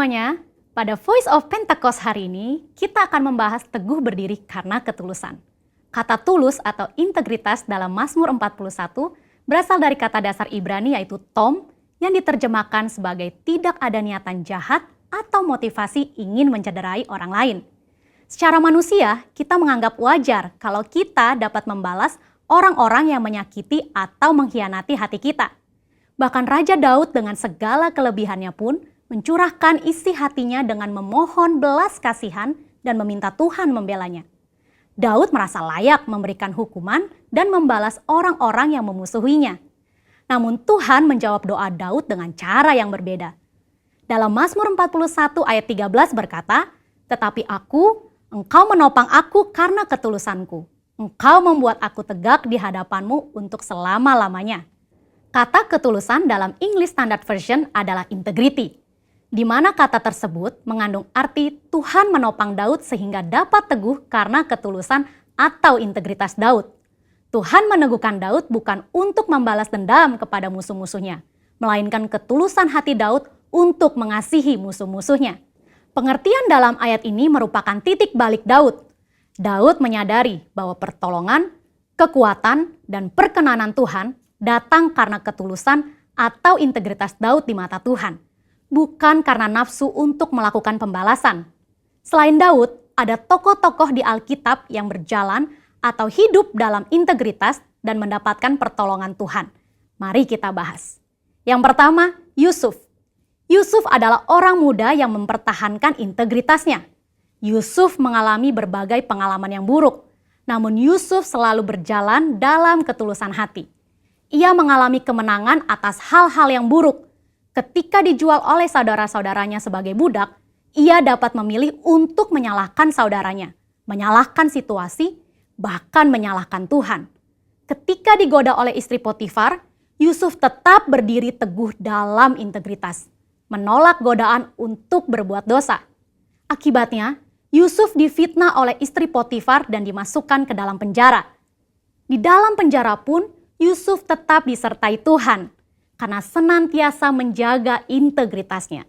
semuanya, pada Voice of Pentecost hari ini kita akan membahas teguh berdiri karena ketulusan. Kata tulus atau integritas dalam Mazmur 41 berasal dari kata dasar Ibrani yaitu tom yang diterjemahkan sebagai tidak ada niatan jahat atau motivasi ingin mencederai orang lain. Secara manusia, kita menganggap wajar kalau kita dapat membalas orang-orang yang menyakiti atau mengkhianati hati kita. Bahkan Raja Daud dengan segala kelebihannya pun mencurahkan isi hatinya dengan memohon belas kasihan dan meminta Tuhan membelanya. Daud merasa layak memberikan hukuman dan membalas orang-orang yang memusuhinya. Namun Tuhan menjawab doa Daud dengan cara yang berbeda. Dalam Mazmur 41 ayat 13 berkata, "Tetapi engkau menopang aku karena ketulusanku. Engkau membuat aku tegak di hadapanmu untuk selama-lamanya." Kata ketulusan dalam English Standard Version adalah integrity, di mana kata tersebut mengandung arti Tuhan menopang Daud sehingga dapat teguh karena ketulusan atau integritas Daud. Tuhan meneguhkan Daud bukan untuk membalas dendam kepada musuh-musuhnya, melainkan ketulusan hati Daud untuk mengasihi musuh-musuhnya. Pengertian dalam ayat ini merupakan titik balik Daud. Daud menyadari bahwa pertolongan, kekuatan, dan perkenanan Tuhan datang karena ketulusan atau integritas Daud di mata Tuhan, bukan karena nafsu untuk melakukan pembalasan. Selain Daud, ada tokoh-tokoh di Alkitab yang berjalan atau hidup dalam integritas dan mendapatkan pertolongan Tuhan. Mari kita bahas. Yang pertama, Yusuf. Yusuf adalah orang muda yang mempertahankan integritasnya. Yusuf mengalami berbagai pengalaman yang buruk, namun Yusuf selalu berjalan dalam ketulusan hati. Ia mengalami kemenangan atas hal-hal yang buruk. Ketika dijual oleh saudara-saudaranya sebagai budak, ia dapat memilih untuk menyalahkan saudaranya, menyalahkan situasi, bahkan menyalahkan Tuhan. Ketika digoda oleh istri Potifar, Yusuf tetap berdiri teguh dalam integritas, menolak godaan untuk berbuat dosa. Akibatnya, Yusuf difitnah oleh istri Potifar dan dimasukkan ke dalam penjara. Di dalam penjara pun, Yusuf tetap disertai Tuhan karena senantiasa menjaga integritasnya.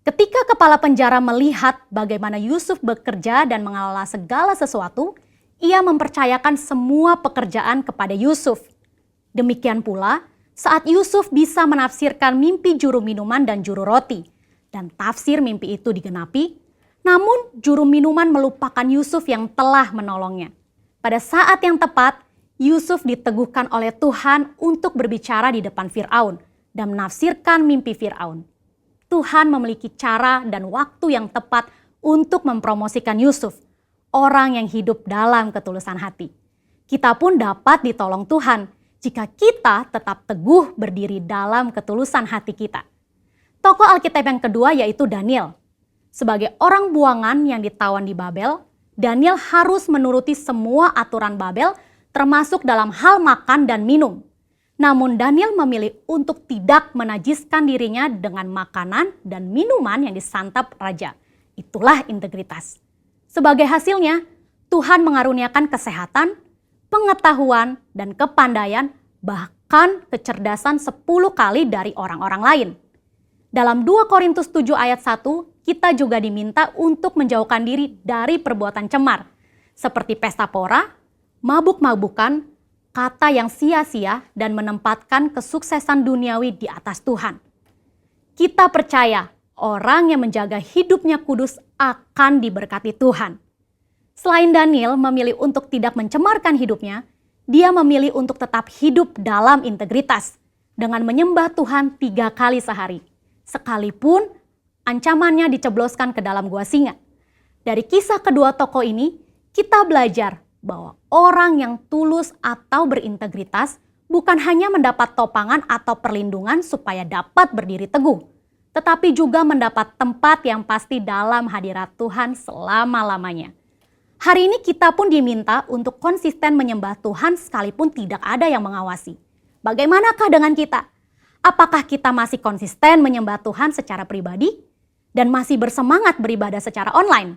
Ketika kepala penjara melihat bagaimana Yusuf bekerja dan mengelola segala sesuatu, ia mempercayakan semua pekerjaan kepada Yusuf. Demikian pula saat Yusuf bisa menafsirkan mimpi juru minuman dan juru roti, dan tafsir mimpi itu digenapi, namun juru minuman melupakan Yusuf yang telah menolongnya. Pada saat yang tepat, Yusuf diteguhkan oleh Tuhan untuk berbicara di depan Firaun dan menafsirkan mimpi Firaun. Tuhan memiliki cara dan waktu yang tepat untuk mempromosikan Yusuf, orang yang hidup dalam ketulusan hati. Kita pun dapat ditolong Tuhan jika kita tetap teguh berdiri dalam ketulusan hati kita. Tokoh Alkitab yang kedua yaitu Daniel. Sebagai orang buangan yang ditawan di Babel, Daniel harus menuruti semua aturan Babel termasuk dalam hal makan dan minum. Namun Daniel memilih untuk tidak menajiskan dirinya dengan makanan dan minuman yang disantap raja. Itulah integritas. Sebagai hasilnya, Tuhan mengaruniakan kesehatan, pengetahuan, dan kepandaian, bahkan kecerdasan 10 kali dari orang-orang lain. Dalam 2 Korintus 7 ayat 1, kita juga diminta untuk menjauhkan diri dari perbuatan cemar, seperti pesta pora, mabuk-mabukan, kata yang sia-sia, dan menempatkan kesuksesan duniawi di atas Tuhan. Kita percaya orang yang menjaga hidupnya kudus akan diberkati Tuhan. Selain Daniel memilih untuk tidak mencemarkan hidupnya, dia memilih untuk tetap hidup dalam integritas dengan menyembah Tuhan 3 kali sehari, sekalipun ancamannya dicebloskan ke dalam gua singa. Dari kisah kedua tokoh ini, kita belajar bahwa orang yang tulus atau berintegritas bukan hanya mendapat topangan atau perlindungan supaya dapat berdiri teguh, tetapi juga mendapat tempat yang pasti dalam hadirat Tuhan selama-lamanya. Hari ini kita pun diminta untuk konsisten menyembah Tuhan sekalipun tidak ada yang mengawasi. Bagaimanakah dengan kita? Apakah kita masih konsisten menyembah Tuhan secara pribadi dan masih bersemangat beribadah secara online?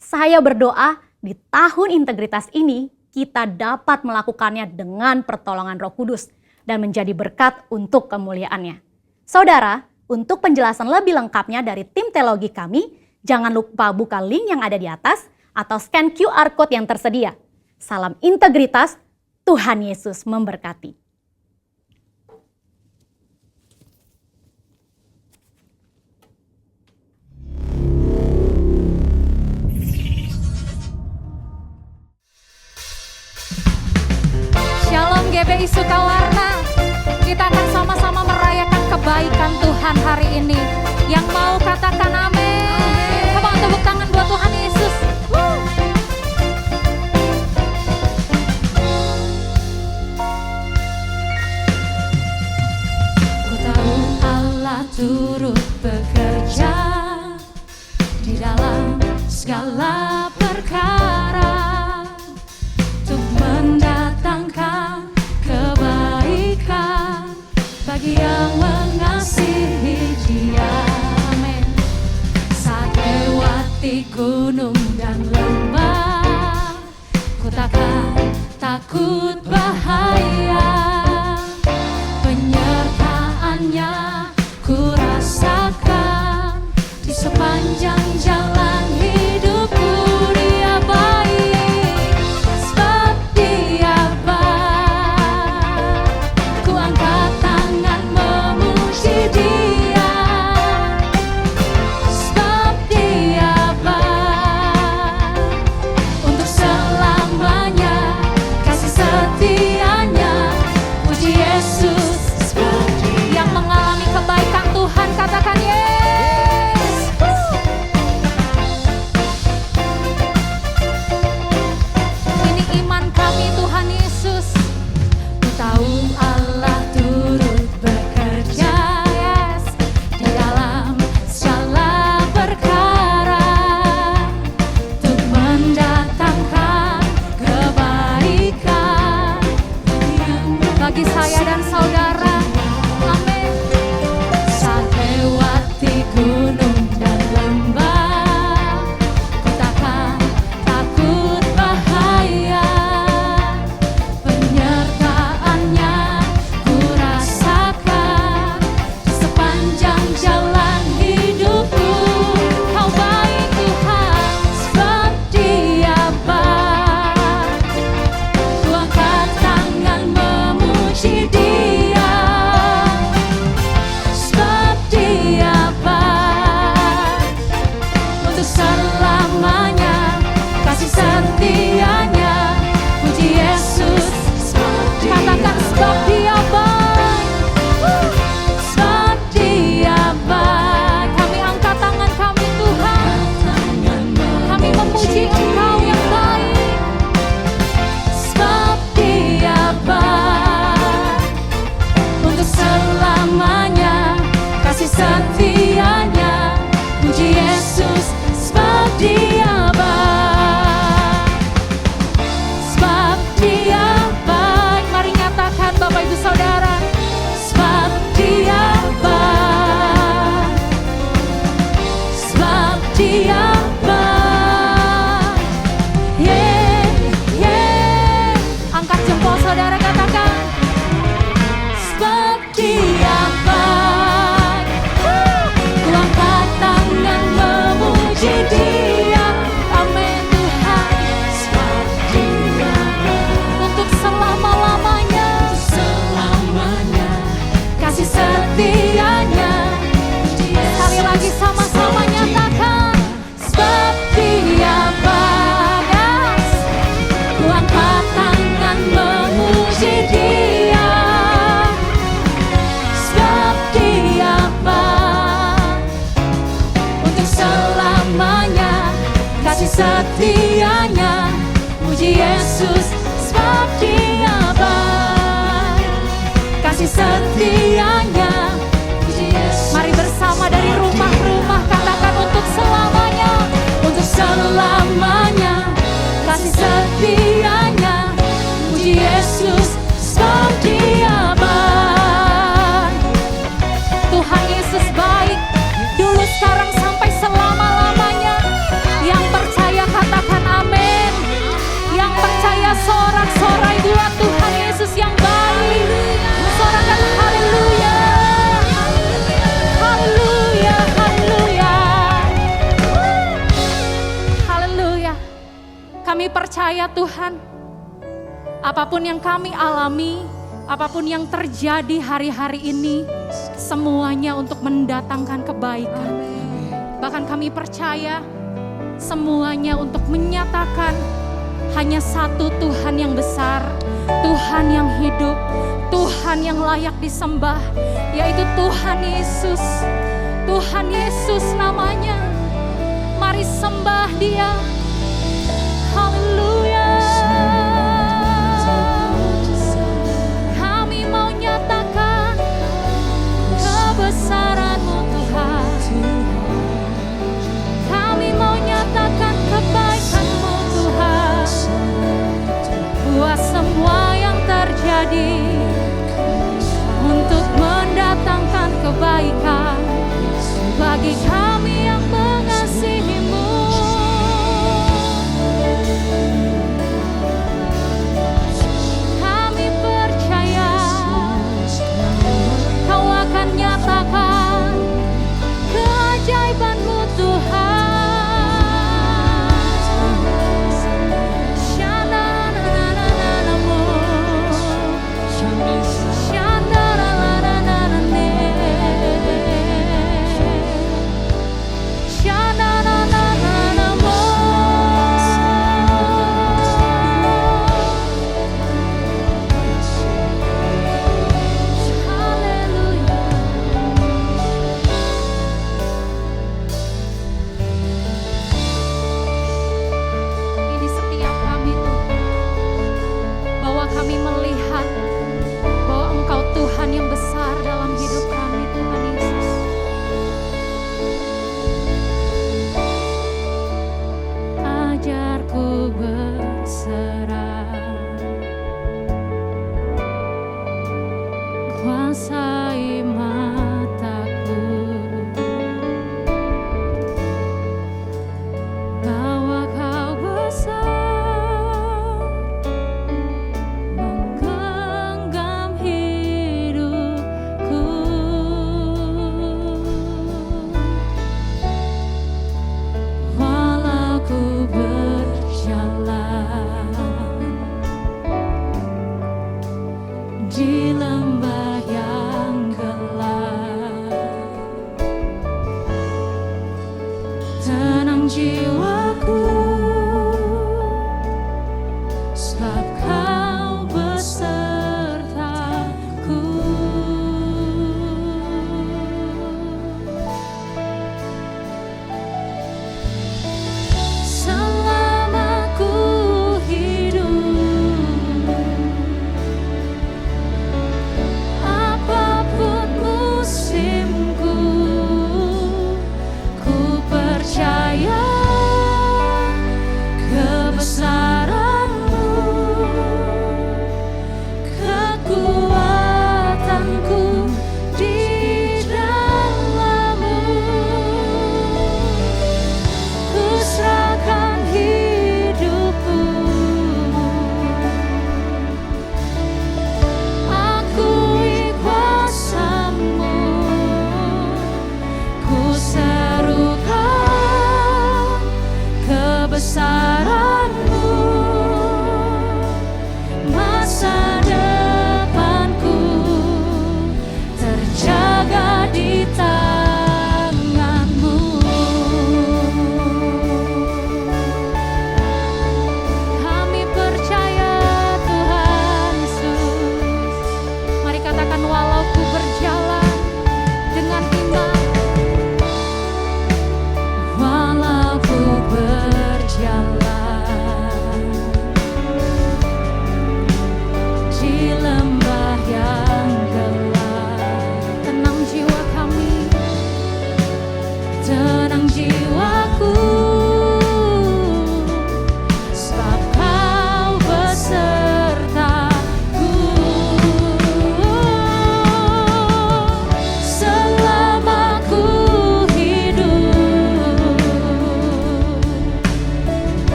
Saya berdoa di tahun integritas ini, kita dapat melakukannya dengan pertolongan Roh Kudus dan menjadi berkat untuk kemuliaannya. Saudara, Untuk penjelasan lebih lengkapnya dari tim teologi kami, jangan lupa buka link yang ada di atas atau scan QR Code yang tersedia. Salam integritas, Tuhan Yesus memberkati. Shalom GBI Sukawarna, kita akan sama-sama merayakan kebaikan Tuhan hari ini. Yang mau katakan amin. Come on, tepuk tangan buat Tuhan Yesus. Ku tahu Allah turut bekerja di dalam segala perkara untuk mendatangkan kebaikan bagi yang mengasihi Dia. Amin. Saat lewati gunung dan lembah, ku takkan takut bahaya. Penyertaannya ku rasakan di sepanjang jalan hidupku. Dia baik, sebab Dia baik. Ku angkat tangan memuji Dia, sebab Dia baik. Untuk selamanya kasih setianya, puji Yesus. Yang mengalami kebaikan Tuhan katakan yes. Ini iman kami Tuhan Yesus. Ku tahu Allah turut bekerja, yes, di dalam segala perkara untuk mendatangkan kebaikan bagi saya dan saudara. Amin. Saat lewati gunung dan lembah, ku takkan takut bahaya. Penyertaannya ku rasakan di sepanjang jalan hidupku. Kau baik Tuhan, sebab Dia baik. Ku angkat tangan memuji Dia, sebab Dia baik. Untuk selamanya kasih setianya, puji Yesus. Katakan sebab Dia baik, sebab Dia baik. Kami angkat tangan kami Tuhan, kami memuji Engkau yang baik, sebab Dia baik. Untuk selamanya kasih setianya, puji Yesus. Sebab Dia baik, sebab Dia baik. Mari nyatakan Bapak Ibu Saudara, sebab Dia baik, sebab Dia baik. Yeah, yeah. Angkat jempol saudara, katakan sebab Dia baik. Ku angkat tangan memuji Dia. Amin Tuhan. Sebab Dia baik. Untuk selama-lamanya, kasih setianya. Sekali lagi sama-sama nyatakan, sebab Dia baik. Yes. Ku angkat tangan memuji Dia, sebab Dia baik. Untuk selamanya kasih setianya, puji Yesus. Sebab Dia baik, kasih setianya, puji Yesus. Mari bersama dari rumah ke rumah katakan untuk selamanya, untuk selamanya kasih setianya, puji Yesus. Sebab Dia baik. Tuhan Yesus baik, dulu sekarang sampai selama-lamanya. Yang percaya katakan amin. Yang percaya Kami percaya Tuhan, apapun yang kami alami, apapun yang terjadi hari-hari ini, semuanya untuk mendatangkan kebaikan. Bahkan kami percaya semuanya untuk menyatakan hanya satu Tuhan yang besar, Tuhan yang hidup, Tuhan yang layak disembah, yaitu Tuhan Yesus. Tuhan Yesus namanya. Mari sembah Dia. Haleluya. Kami mau nyatakan kebesaran-Mu Tuhan. Kami mau nyatakan kebaikan-Mu Tuhan. Buat semua yang terjadi untuk mendatangkan kebaikan bagi kami yang mengasihi-Mu. Kami percaya Kau akan nyatakan keajaiban-Mu Tuhan. Kuasai mataku, bahwa Kau besar, menggenggam hidupku. Walau ku berjalan di lembah yang gelap, tenang jiwaku, sebab Kau besertaku. Selama ku hidup, apapun musimku, ku percaya kebesaran-Mu, kekuatanku di dalam-Mu. Ku serahkan hidupku, akui kuasa-Mu, ku serukan kebesaran-Mu. Masa depanku terjaga di tangan-Mu. Kami percaya Tuhan Yesus. Mari katakan, walau ku berjalan dengan iman, walau ku berjalan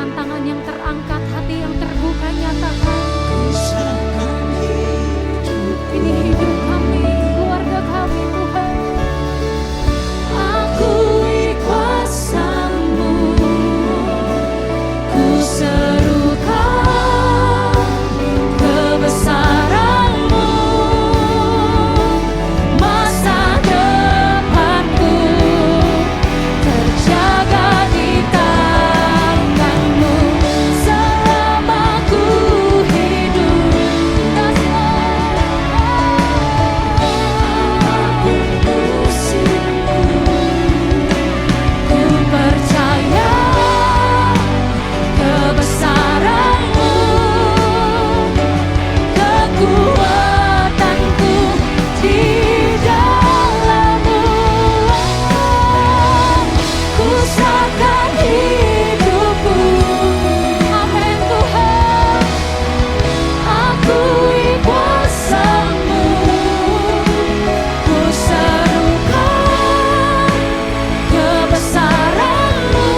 Dengan tangan yang terangkat, hati yang terbuka, nyatakan, ini hidup kami, keluarga kami Tuhan. Akui kuasa-Mu, ku serukan kebesaran-Mu, masa depanku terjaga di tangan-Mu selama ku hidup. Ku percaya kebesaran-Mu, kekuatanku di dalam-Mu. Ku serahkan hidupku, amin Tuhan. Akui kuasa-Mu, ku serukan kebesaran-Mu,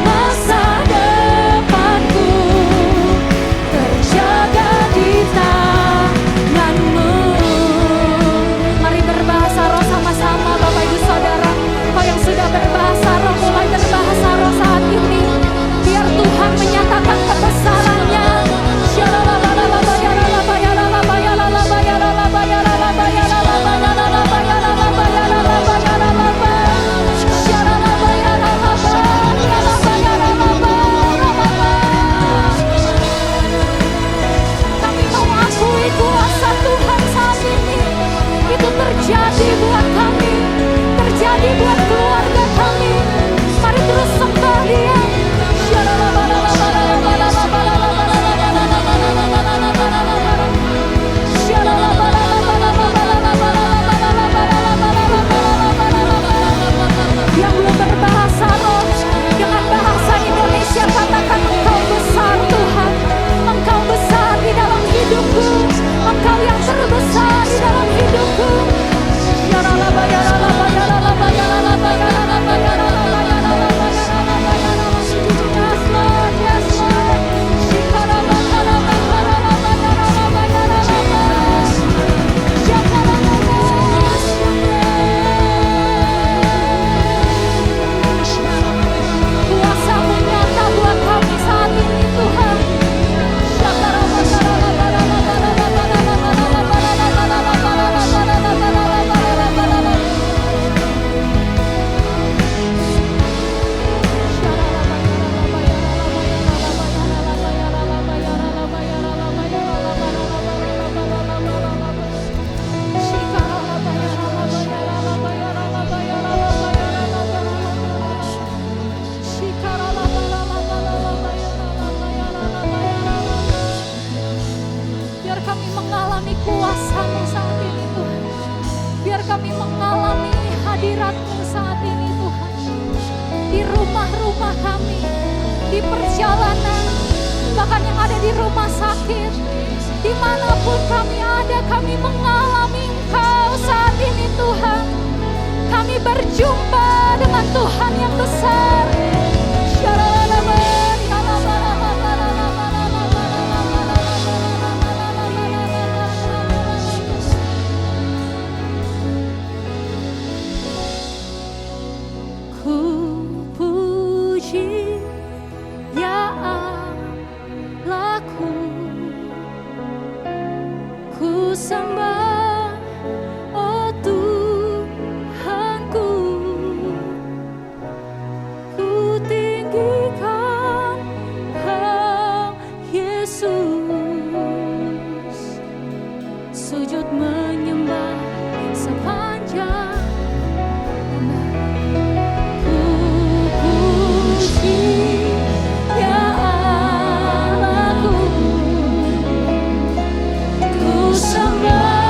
masa depanku terjaga di tangan-Mu. Mari berbahasa roh sama-sama Bapak Ibu Saudara. Kau yang sudah berbahasa roh, mulai berbahasa roh saat ini. Biar Tuhan menyatakan kebesaran-Nya. Kami mau akui kuasa Tuhan saat ini. Itu terjadi buat kami, terjadi buat keluarga kami. Mari terus sembah Dia. Yang belum berbahasa roh, dengan bahasa Indonesia katakan, Engkau besar Tuhan. Engkau besar di dalam hidupku. Engkau yang terbesar di dalam hidupku. Kuasa-Mu nyata buat kami saat ini Tuhan. Biar kami mengalami kuasa-Mu saat ini Tuhan. Biar kami mengalami hadirat-Mu saat ini Tuhan. Di rumah-rumah kami, di perjalanan, bahkan yang ada di rumah sakit, dimanapun kami ada, kami mengalami Engkau saat ini Tuhan. Kami berjumpa dengan Tuhan yang besar. Ku puji ya Allahku, ku sembah oh Tuhanku, ku tinggikan Kau Yesus, sujud menyembah sepanjang. Ku puji ya Allahku, ku sembah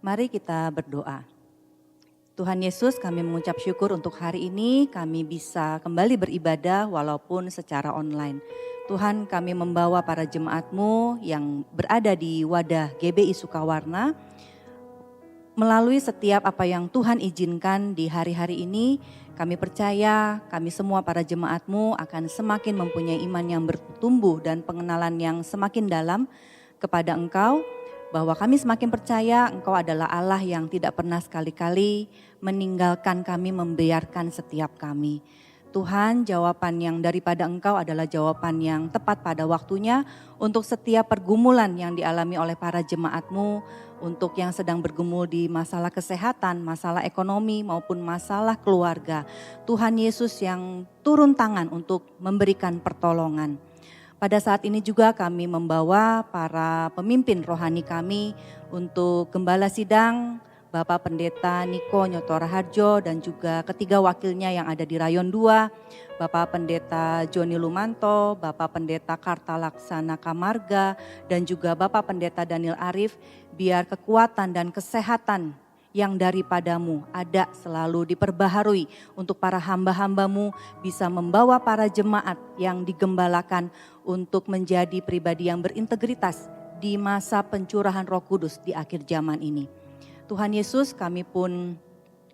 Mari kita berdoa. Tuhan Yesus, kami mengucap syukur untuk hari ini kami bisa kembali beribadah walaupun secara online. Tuhan, kami membawa para jemaat-Mu yang berada di wadah GBI Sukawarna melalui setiap apa yang Tuhan izinkan di hari-hari ini. Kami percaya kami semua para jemaat-Mu akan semakin mempunyai iman yang bertumbuh dan pengenalan yang semakin dalam kepada Engkau. Bahwa kami semakin percaya Engkau adalah Allah yang tidak pernah sekali-kali meninggalkan kami, membiarkan setiap kami. Tuhan, jawaban yang daripada Engkau adalah jawaban yang tepat pada waktunya untuk setiap pergumulan yang dialami oleh para jemaat-Mu, untuk yang sedang bergumul di masalah kesehatan, masalah ekonomi maupun masalah keluarga. Tuhan Yesus yang turun tangan untuk memberikan pertolongan. Pada saat ini juga kami membawa para pemimpin rohani kami untuk Gembala Sidang, Bapak Pendeta Niko Nyotora Harjo dan juga ketiga wakilnya yang ada di Rayon 2, Bapak Pendeta Joni Lumanto, Bapak Pendeta Karta Laksana Kamarga dan juga Bapak Pendeta Daniel Arif, biar kekuatan dan kesehatan yang daripadamu ada selalu diperbaharui untuk para hamba-hambamu bisa membawa para jemaat yang digembalakan untuk menjadi pribadi yang berintegritas di masa pencurahan Roh Kudus di akhir zaman ini. Tuhan Yesus, kami pun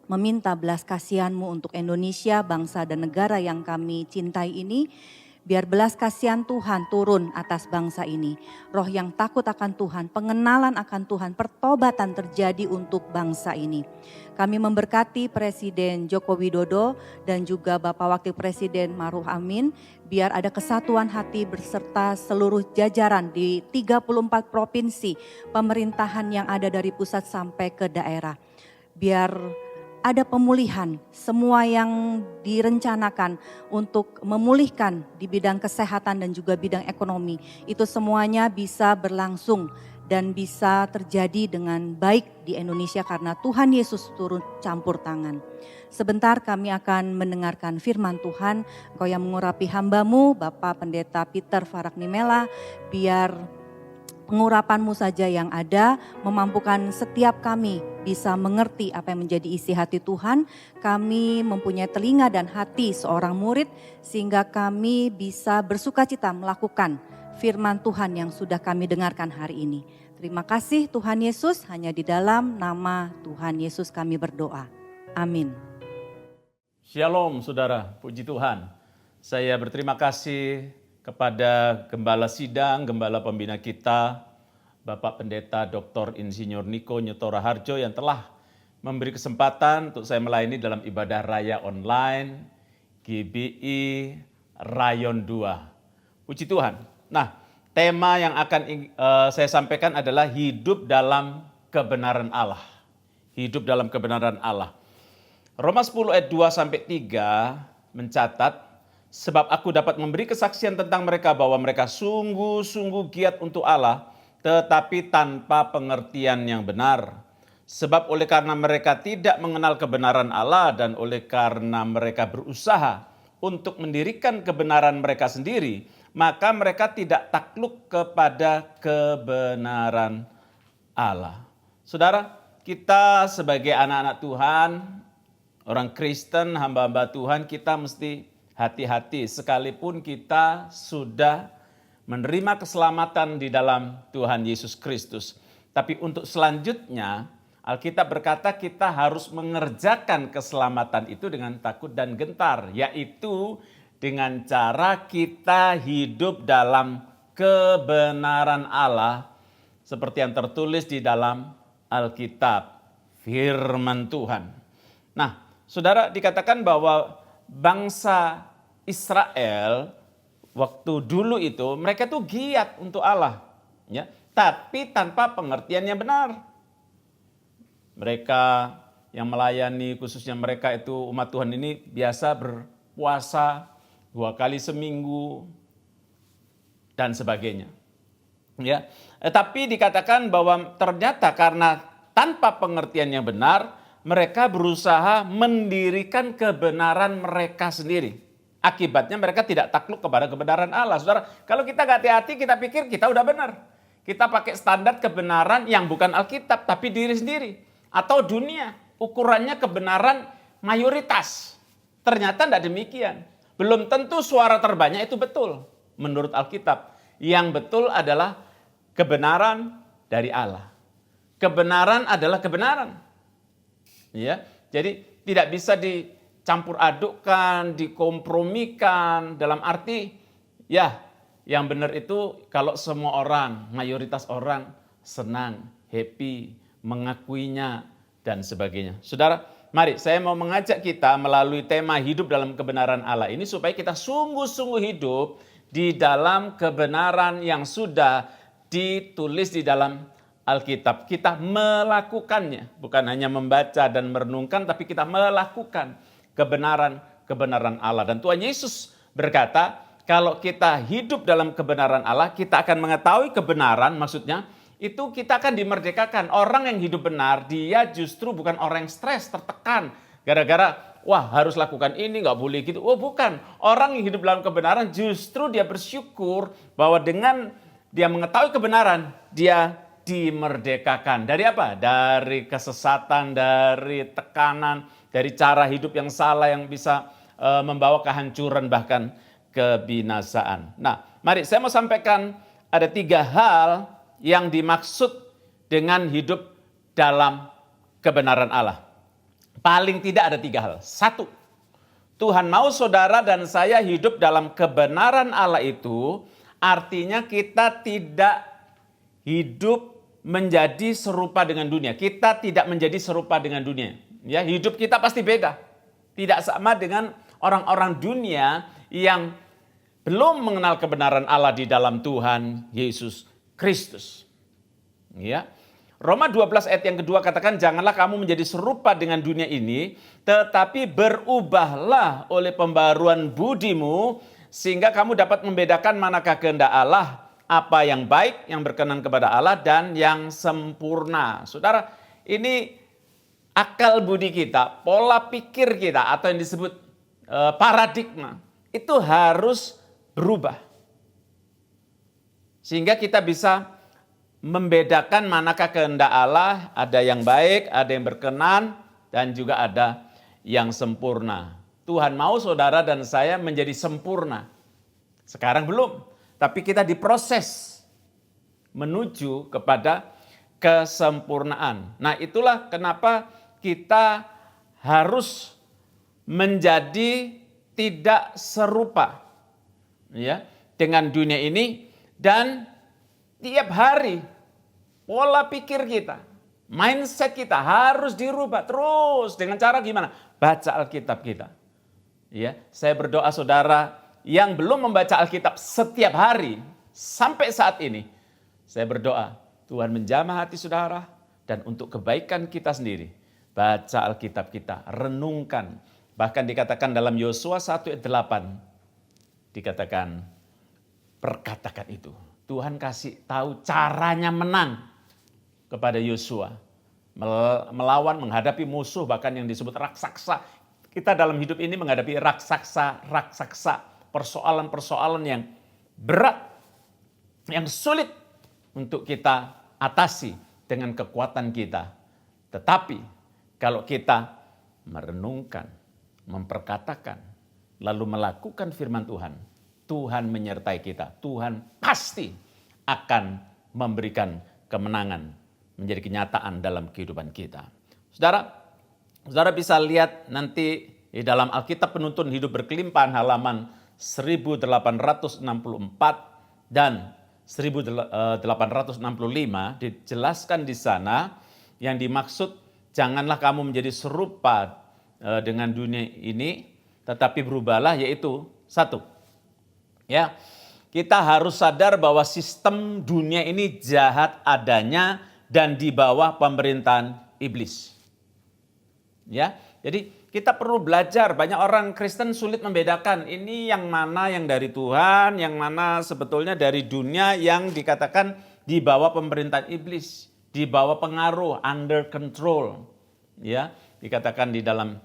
meminta belas kasihan-Mu untuk Indonesia, bangsa dan negara yang kami cintai ini. Biar belas kasihan Tuhan turun atas bangsa ini. Roh yang takut akan Tuhan, pengenalan akan Tuhan, pertobatan terjadi untuk bangsa ini. Kami memberkati Presiden Joko Widodo dan juga Bapak Wakil Presiden Maruf Amin. Biar ada kesatuan hati berserta seluruh jajaran di 34 provinsi pemerintahan yang ada dari pusat sampai ke daerah. Biar ada pemulihan, semua yang direncanakan untuk memulihkan di bidang kesehatan dan juga bidang ekonomi. Itu semuanya bisa berlangsung dan bisa terjadi dengan baik di Indonesia karena Tuhan Yesus turun campur tangan. Sebentar kami akan mendengarkan firman Tuhan. Engkau yang mengurapi hamba-Mu, Bapak Pendeta Peter Faraknimela, biar pengurapan-Mu saja yang ada memampukan setiap kami bisa mengerti apa yang menjadi isi hati Tuhan. Kami mempunyai telinga dan hati seorang murid sehingga kami bisa bersukacita melakukan firman Tuhan yang sudah kami dengarkan hari ini. Terima kasih Tuhan Yesus, hanya di dalam nama Tuhan Yesus kami berdoa. Amin. Shalom saudara, puji Tuhan. Saya berterima kasih kepada Gembala Sidang, Gembala Pembina kita, Bapak Pendeta Dr. Insinyur Niko Nyotora Harjo yang telah memberi kesempatan untuk saya melayani dalam ibadah raya online GBI Rayon 2. Puji Tuhan. Nah, tema yang akan saya sampaikan adalah hidup dalam kebenaran Allah. Hidup dalam kebenaran Allah. Roma 10 ayat 2 sampai 3 mencatat, sebab aku dapat memberi kesaksian tentang mereka bahwa mereka sungguh-sungguh giat untuk Allah, tetapi tanpa pengertian yang benar. Sebab oleh karena mereka tidak mengenal kebenaran Allah dan oleh karena mereka berusaha untuk mendirikan kebenaran mereka sendiri, maka mereka tidak takluk kepada kebenaran Allah. Saudara, kita sebagai anak-anak Tuhan, orang Kristen, hamba-hamba Tuhan, kita mesti hati-hati sekalipun kita sudah menerima keselamatan di dalam Tuhan Yesus Kristus. Tapi untuk selanjutnya, Alkitab berkata kita harus mengerjakan keselamatan itu dengan takut dan gentar, yaitu dengan cara kita hidup dalam kebenaran Allah seperti yang tertulis di dalam Alkitab, firman Tuhan. Nah, saudara, dikatakan bahwa bangsa Israel waktu dulu itu mereka tuh giat untuk Allah, ya, tapi tanpa pengertian yang benar. Mereka yang melayani, khususnya mereka itu umat Tuhan ini biasa berpuasa 2 kali seminggu dan sebagainya. Ya, tapi dikatakan bahwa ternyata karena tanpa pengertian yang benar, mereka berusaha mendirikan kebenaran mereka sendiri. Akibatnya mereka tidak takluk kepada kebenaran Allah. Saudara, kalau kita gak hati-hati, kita pikir kita udah benar. Kita pakai standar kebenaran yang bukan Alkitab, tapi diri sendiri. Atau dunia, ukurannya kebenaran mayoritas. Ternyata tidak demikian. Belum tentu suara terbanyak itu betul menurut Alkitab. Yang betul adalah kebenaran dari Allah. Kebenaran adalah kebenaran. Ya, jadi tidak bisa dicampur adukkan, dikompromikan, dalam arti ya yang benar itu kalau semua orang, mayoritas orang senang, happy, mengakuinya, dan sebagainya. Saudara, mari saya mau mengajak kita melalui tema hidup dalam kebenaran Allah ini supaya kita sungguh-sungguh hidup di dalam kebenaran yang sudah ditulis di dalam Alkitab. Kita melakukannya, bukan hanya membaca dan merenungkan, tapi kita melakukan kebenaran Allah. Dan Tuhan Yesus berkata, kalau kita hidup dalam kebenaran Allah, kita akan mengetahui kebenaran, maksudnya, itu kita akan dimerdekakan. Orang yang hidup benar, dia justru bukan orang yang stres, tertekan. Gara-gara, wah harus lakukan ini, gak boleh gitu. Oh bukan, orang yang hidup dalam kebenaran justru dia bersyukur bahwa dengan dia mengetahui kebenaran, dia dimerdekakan. Dari apa? Dari kesesatan, dari tekanan, dari cara hidup yang salah yang bisa membawa kehancuran bahkan kebinasaan. Nah, mari saya mau sampaikan ada 3 hal yang dimaksud dengan hidup dalam kebenaran Allah. Paling tidak ada 3 hal. 1, Tuhan mau saudara dan saya hidup dalam kebenaran Allah itu artinya kita tidak hidup menjadi serupa dengan dunia. Kita tidak menjadi serupa dengan dunia. Ya, hidup kita pasti beda. Tidak sama dengan orang-orang dunia yang belum mengenal kebenaran Allah di dalam Tuhan Yesus Kristus. Ya. Roma 12 ayat yang kedua katakan, janganlah kamu menjadi serupa dengan dunia ini, tetapi berubahlah oleh pembaruan budimu, sehingga kamu dapat membedakan manakah kehendak Allah, apa yang baik, yang berkenan kepada Allah, dan yang sempurna. Saudara, ini akal budi kita, pola pikir kita, atau yang disebut paradigma, itu harus berubah. Sehingga kita bisa membedakan manakah kehendak Allah, ada yang baik, ada yang berkenan, dan juga ada yang sempurna. Tuhan mau saudara dan saya menjadi sempurna. Sekarang belum, tapi kita diproses menuju kepada kesempurnaan. Nah, itulah kenapa kita harus menjadi tidak serupa ya dengan dunia ini, dan tiap hari pola pikir kita, mindset kita harus dirubah terus. Dengan cara gimana? Baca Alkitab kita. Ya, saya berdoa saudara yang belum membaca Alkitab setiap hari sampai saat ini, saya berdoa Tuhan menjamah hati saudara, dan untuk kebaikan kita sendiri, baca Alkitab kita, renungkan. Bahkan dikatakan dalam Yosua 1 ayat 8, dikatakan perkatakan itu. Tuhan kasih tahu caranya menang kepada Yosua. Melawan, menghadapi musuh bahkan yang disebut raksasa. Kita dalam hidup ini menghadapi raksasa, persoalan-persoalan yang berat, yang sulit untuk kita atasi dengan kekuatan kita. Tetapi kalau kita merenungkan, memperkatakan, lalu melakukan firman Tuhan, Tuhan menyertai kita. Tuhan pasti akan memberikan kemenangan menjadi kenyataan dalam kehidupan kita. Saudara bisa lihat nanti di dalam Alkitab Penuntun Hidup Berkelimpahan halaman 1864 dan 1865 dijelaskan di sana yang dimaksud janganlah kamu menjadi serupa dengan dunia ini, tetapi berubahlah, yaitu satu. Ya, kita harus sadar bahwa sistem dunia ini jahat adanya dan di bawah pemerintahan iblis. Ya, jadi kita perlu belajar. Banyak orang Kristen sulit membedakan ini yang mana yang dari Tuhan, yang mana sebetulnya dari dunia yang dikatakan di bawah pemerintahan iblis, di bawah pengaruh, under control. Ya, dikatakan di dalam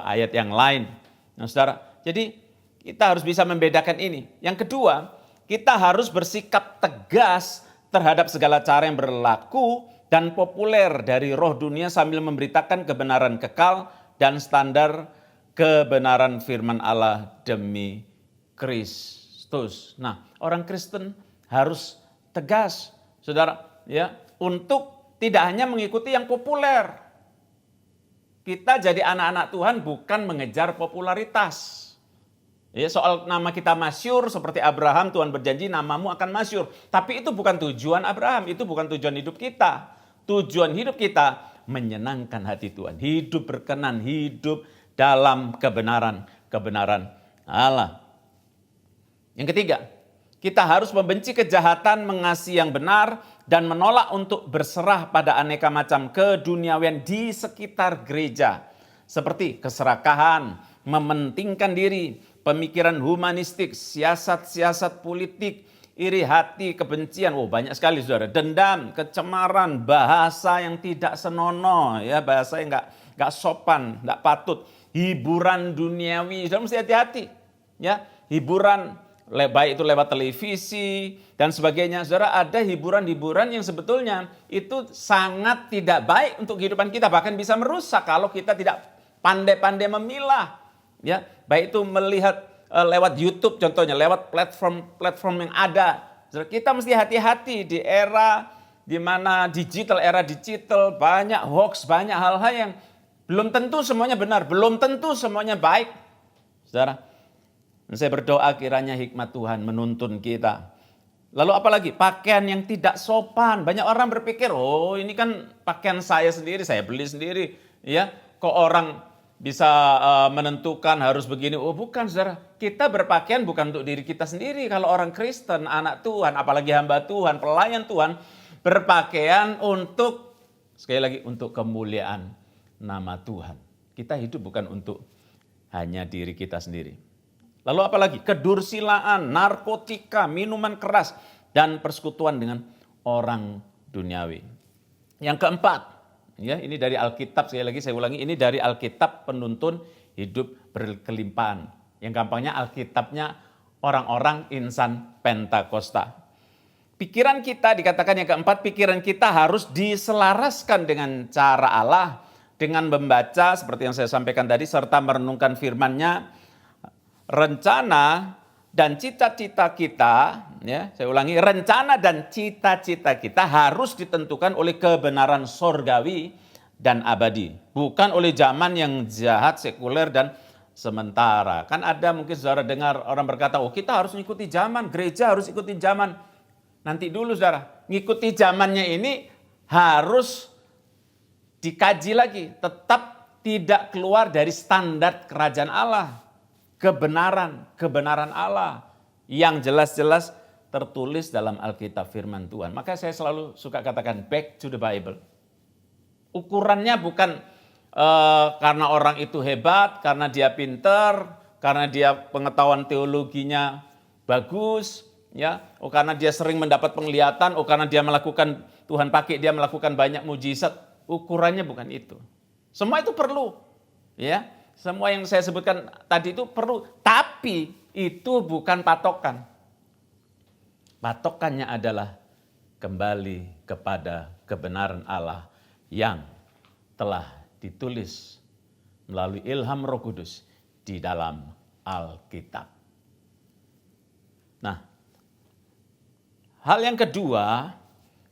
ayat yang lain. Nah, saudara, jadi kita harus bisa membedakan ini. Yang kedua, kita harus bersikap tegas terhadap segala cara yang berlaku dan populer dari roh dunia sambil memberitakan kebenaran kekal dan standar kebenaran firman Allah demi Kristus. Nah, orang Kristen harus tegas, saudara, ya, untuk tidak hanya mengikuti yang populer. Kita jadi anak-anak Tuhan bukan mengejar popularitas. Ya, soal nama kita masyhur seperti Abraham, Tuhan berjanji namamu akan masyhur. Tapi itu bukan tujuan Abraham, itu bukan tujuan hidup kita. Tujuan hidup kita menyenangkan hati Tuhan, hidup berkenan, hidup dalam kebenaran Allah. Yang ketiga, kita harus membenci kejahatan, mengasihi yang benar, dan menolak untuk berserah pada aneka macam keduniawian di sekitar gereja. Seperti keserakahan, mementingkan diri, pemikiran humanistik, siasat-siasat politik, iri hati, kebencian, banyak sekali saudara, dendam, kecemaran, bahasa yang tidak senonoh, ya, bahasa yang nggak sopan, nggak patut, hiburan duniawi, saudara mesti hati-hati, ya, hiburan baik itu lewat televisi dan sebagainya, saudara, ada hiburan-hiburan yang sebetulnya itu sangat tidak baik untuk kehidupan kita, bahkan bisa merusak kalau kita tidak pandai-pandai memilah, ya, baik itu melihat lewat YouTube contohnya, lewat platform yang ada. Kita mesti hati-hati di era di mana era digital, banyak hoax, banyak hal-hal yang belum tentu semuanya benar, belum tentu semuanya baik. Saudara, saya berdoa kiranya hikmat Tuhan menuntun kita. Lalu apalagi pakaian yang tidak sopan. Banyak orang berpikir, ini kan pakaian saya sendiri, saya beli sendiri. Ya, kok orang bisa menentukan harus begini. Bukan, saudara. Kita berpakaian bukan untuk diri kita sendiri. Kalau orang Kristen, anak Tuhan, apalagi hamba Tuhan, pelayan Tuhan, berpakaian untuk, sekali lagi, untuk kemuliaan nama Tuhan. Kita hidup bukan untuk hanya diri kita sendiri. Lalu apalagi? Kedursilaan, narkotika, minuman keras, dan persekutuan dengan orang duniawi. Yang keempat, ya, ini dari Alkitab, sekali lagi saya ulangi, ini dari Alkitab Penuntun Hidup Berkelimpahan. Yang gampangnya Alkitabnya orang-orang insan Pentakosta. Pikiran kita, dikatakan yang keempat, pikiran kita harus diselaraskan dengan cara Allah, dengan membaca seperti yang saya sampaikan tadi, serta merenungkan firman-Nya. Rencana dan cita-cita kita, ya, saya ulangi, rencana dan cita-cita kita harus ditentukan oleh kebenaran sorgawi dan abadi, bukan oleh zaman yang jahat, sekuler, dan sementara. Kan ada mungkin saudara dengar orang berkata, kita harus mengikuti zaman, gereja harus ikuti zaman. Nanti dulu saudara, ngikuti zamannya ini harus dikaji lagi, tetap tidak keluar dari standar kerajaan Allah. Kebenaran Allah yang jelas-jelas tertulis dalam Alkitab firman Tuhan. Maka saya selalu suka katakan back to the Bible. Ukurannya bukan karena orang itu hebat, karena dia pintar, karena dia pengetahuan teologinya bagus, ya, karena dia sering mendapat penglihatan, karena dia melakukan, Tuhan pakai dia melakukan banyak mujizat. Ukurannya bukan itu. Semua itu perlu, ya. Semua yang saya sebutkan tadi itu perlu, tapi itu bukan patokan. Patokannya adalah kembali kepada kebenaran Allah yang telah ditulis melalui ilham Roh Kudus di dalam Alkitab. Nah, hal yang kedua,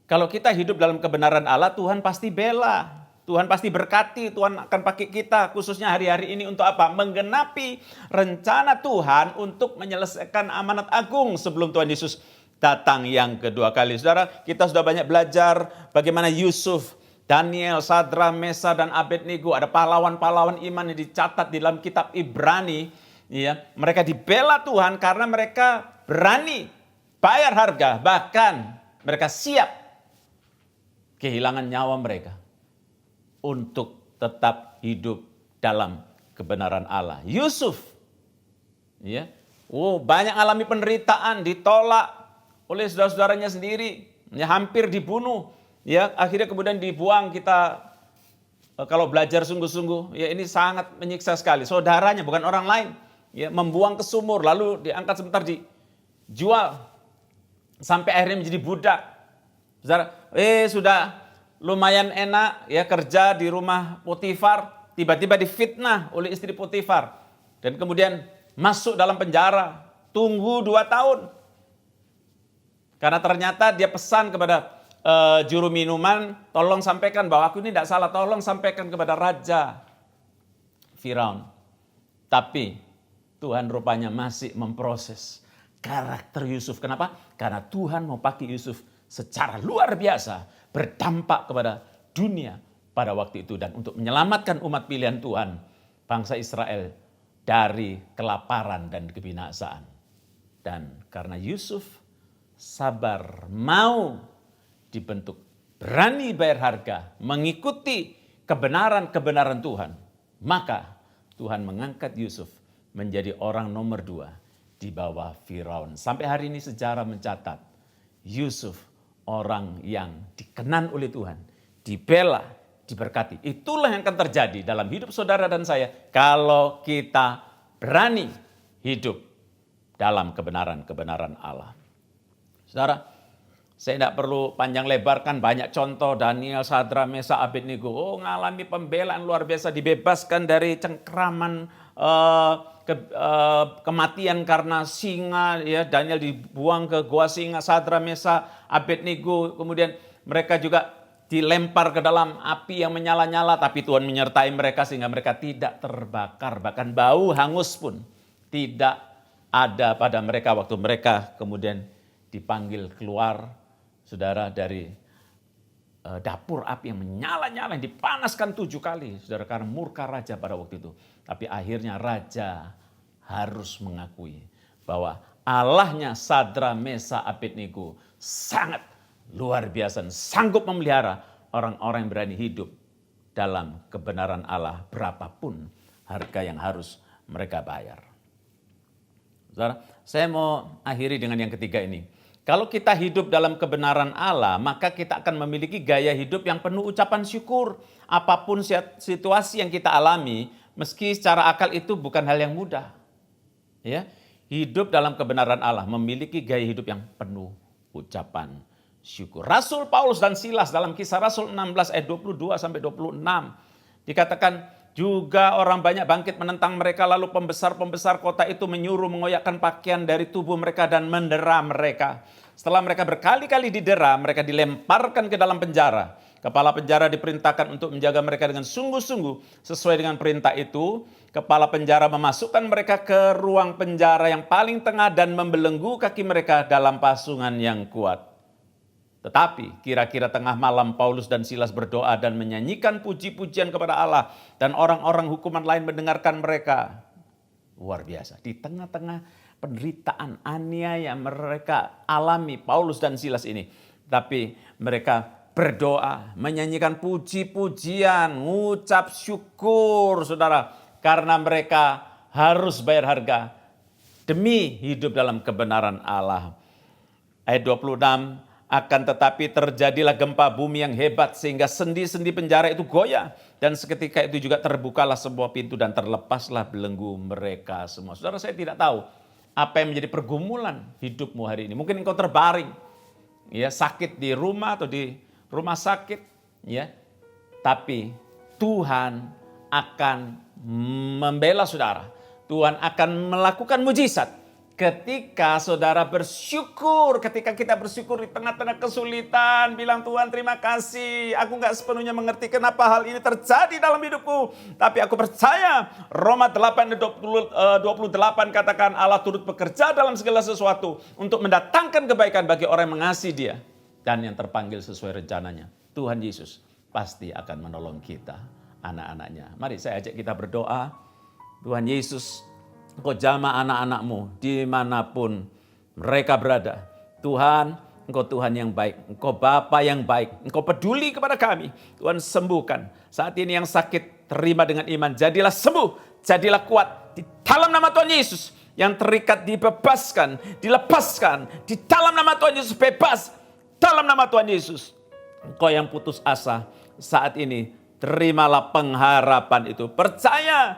kalau kita hidup dalam kebenaran Allah, Tuhan pasti bela. Tuhan pasti berkati, Tuhan akan pakai kita khususnya hari-hari ini untuk apa? Menggenapi rencana Tuhan untuk menyelesaikan amanat agung sebelum Tuhan Yesus datang yang kedua kali. Saudara, kita sudah banyak belajar bagaimana Yusuf, Daniel, Sadra, Mesa, dan Abednego, ada pahlawan-pahlawan iman yang dicatat di dalam kitab Ibrani. Ya, mereka dibela Tuhan karena mereka berani bayar harga, bahkan mereka siap kehilangan nyawa mereka untuk tetap hidup dalam kebenaran Allah. Yusuf, ya, banyak alami penderitaan, ditolak oleh saudara-saudaranya sendiri, ya, hampir dibunuh, ya, akhirnya kemudian dibuang. Kita kalau belajar sungguh-sungguh, ya, ini sangat menyiksa sekali. Saudaranya, bukan orang lain, ya, membuang ke sumur, lalu diangkat sebentar, dijual sampai akhirnya menjadi budak. Saudara, sudah lumayan enak, ya, kerja di rumah Potifar, tiba-tiba difitnah oleh istri Potifar dan kemudian masuk dalam penjara, tunggu 2 tahun. Karena ternyata dia pesan kepada juru minuman, tolong sampaikan bahwa aku ini tidak salah, tolong sampaikan kepada Raja Firaun. Tapi Tuhan rupanya masih memproses karakter Yusuf. Kenapa? Karena Tuhan mau pakai Yusuf secara luar biasa, berdampak kepada dunia pada waktu itu, dan untuk menyelamatkan umat pilihan Tuhan, bangsa Israel, dari kelaparan dan kebinasaan. Dan karena Yusuf sabar, mau dibentuk, berani bayar harga, mengikuti kebenaran-kebenaran Tuhan, maka Tuhan mengangkat Yusuf menjadi orang nomor 2 di bawah Firaun. Sampai hari ini sejarah mencatat Yusuf orang yang dikenan oleh Tuhan, dibela, diberkati. Itulah yang akan terjadi dalam hidup saudara dan saya kalau kita berani hidup dalam kebenaran-kebenaran Allah. Saudara, saya tidak perlu panjang lebarkan, banyak contoh Daniel, Sadra, Mesa, Abednego. Ngalami pembelaan luar biasa, dibebaskan dari cengkraman kematian karena singa, ya. Daniel dibuang ke gua singa, Sadra, Mesa, Abednego, kemudian mereka juga dilempar ke dalam api yang menyala-nyala, tapi Tuhan menyertai mereka sehingga mereka tidak terbakar, bahkan bau hangus pun tidak ada pada mereka waktu mereka kemudian dipanggil keluar, saudara, dari dapur api yang menyala-nyala, yang dipanaskan 7 kali, saudara, karena murka raja pada waktu itu. Tapi akhirnya raja harus mengakui bahwa Allahnya Sadra, Mesa, Abednego sangat luar biasa, sanggup memelihara orang-orang yang berani hidup dalam kebenaran Allah berapapun harga yang harus mereka bayar. Saudara, saya mau akhiri dengan yang ketiga ini. Kalau kita hidup dalam kebenaran Allah, maka kita akan memiliki gaya hidup yang penuh ucapan syukur. Apapun situasi yang kita alami, meski secara akal itu bukan hal yang mudah. Ya, hidup dalam kebenaran Allah memiliki gaya hidup yang penuh ucapan syukur. Rasul Paulus dan Silas dalam Kisah Rasul 16 ayat 22 sampai 26 dikatakan juga orang banyak bangkit menentang mereka, lalu pembesar-pembesar kota itu menyuruh mengoyakkan pakaian dari tubuh mereka dan mendera mereka. Setelah mereka berkali-kali didera, mereka dilemparkan ke dalam penjara. Kepala penjara diperintahkan untuk menjaga mereka dengan sungguh-sungguh. Sesuai dengan perintah itu, kepala penjara memasukkan mereka ke ruang penjara yang paling tengah dan membelenggu kaki mereka dalam pasungan yang kuat. Tetapi kira-kira tengah malam Paulus dan Silas berdoa dan menyanyikan puji-pujian kepada Allah, dan orang-orang hukuman lain mendengarkan mereka. Luar biasa, di tengah-tengah penderitaan, aniaya mereka alami, Paulus dan Silas ini, tapi mereka berdoa, menyanyikan puji-pujian, ngucap syukur, saudara, karena mereka harus bayar harga demi hidup dalam kebenaran Allah. Ayat 26, akan tetapi terjadilah gempa bumi yang hebat sehingga sendi-sendi penjara itu goyah. Dan seketika itu juga terbukalah sebuah pintu dan terlepaslah belenggu mereka semua. Saudara, saya tidak tahu apa yang menjadi pergumulan hidupmu hari ini. Mungkin engkau terbaring, ya, sakit di rumah atau di rumah sakit, ya. Tapi Tuhan akan membela saudara. Tuhan akan melakukan mujizat ketika saudara bersyukur, ketika kita bersyukur di tengah-tengah kesulitan, bilang Tuhan terima kasih, aku gak sepenuhnya mengerti kenapa hal ini terjadi dalam hidupku, tapi aku percaya. Roma 8:28 katakan Allah turut bekerja dalam segala sesuatu untuk mendatangkan kebaikan bagi orang yang mengasihi Dia dan yang terpanggil sesuai rencananya. Tuhan Yesus pasti akan menolong kita, anak-anaknya. Mari saya ajak kita berdoa. Tuhan Yesus, Engkau jamah anak-anak-Mu dimanapun mereka berada. Tuhan, Engkau Tuhan yang baik. Engkau Bapa yang baik. Engkau peduli kepada kami. Tuhan sembuhkan. Saat ini yang sakit terima dengan iman. Jadilah sembuh. Jadilah kuat. Di dalam nama Tuhan Yesus. Yang terikat dibebaskan. Dilepaskan. Di dalam nama Tuhan Yesus bebas. Dalam nama Tuhan Yesus. Engkau yang putus asa. Saat ini terimalah pengharapan itu. Percaya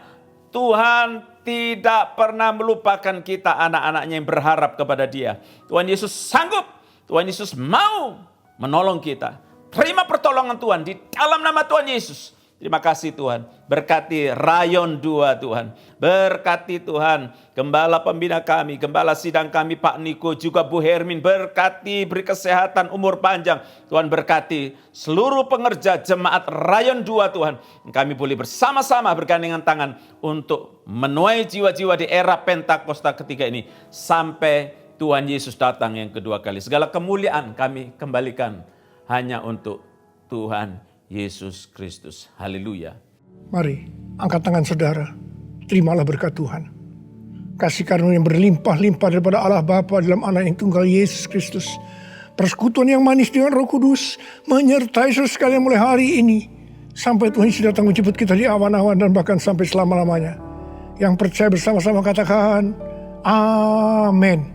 Tuhan tidak pernah melupakan kita anak-anaknya yang berharap kepada Dia. Tuhan Yesus sanggup. Tuhan Yesus mau menolong kita. Terima pertolongan Tuhan di dalam nama Tuhan Yesus. Terima kasih Tuhan. Berkati Rayon 2 Tuhan. Berkati Tuhan gembala pembina kami, gembala sidang kami Pak Niko, juga Bu Hermin. Berkati, beri kesehatan, umur panjang. Tuhan berkati seluruh pengerja jemaat Rayon 2 Tuhan. Kami boleh bersama-sama bergandengan tangan untuk menuai jiwa-jiwa di era Pentakosta ketiga ini. Sampai Tuhan Yesus datang yang kedua kali. Segala kemuliaan kami kembalikan hanya untuk Tuhan Yesus Kristus. Haleluya. Mari, angkat tangan saudara. Terimalah berkat Tuhan. Kasih karunia yang berlimpah-limpah daripada Allah Bapa dalam Anak yang tunggal Yesus Kristus. Persekutuan yang manis dengan Roh Kudus menyertai saudara sekalian mulai hari ini. Sampai Tuhan Yesus datang menjemput kita di awan-awan dan bahkan sampai selama-lamanya. Yang percaya bersama-sama katakan, Amin.